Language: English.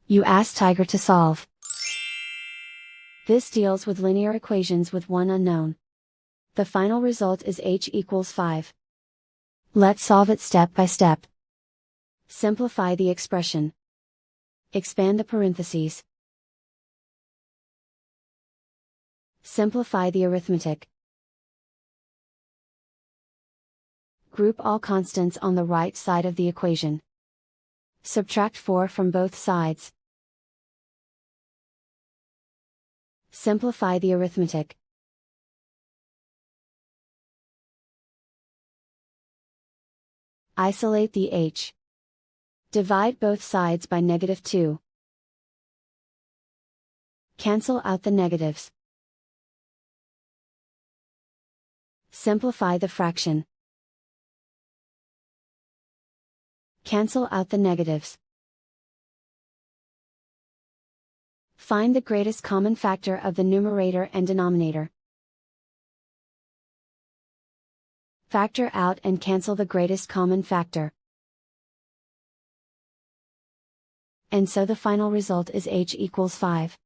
You ask Tiger to solve. This deals with linear equations with one unknown. The final result is h equals 5. Let's solve it step by step. Simplify the expression. Expand the parentheses. Simplify the arithmetic. Group all constants on the right side of the equation. Subtract 4 from both sides. Simplify the arithmetic. Isolate the h. Divide both sides by -2. Cancel out the negatives. Simplify the fraction. Cancel out the negatives. Find the greatest common factor of the numerator and denominator. Factor out and cancel the greatest common factor. And so the final result is h equals 5.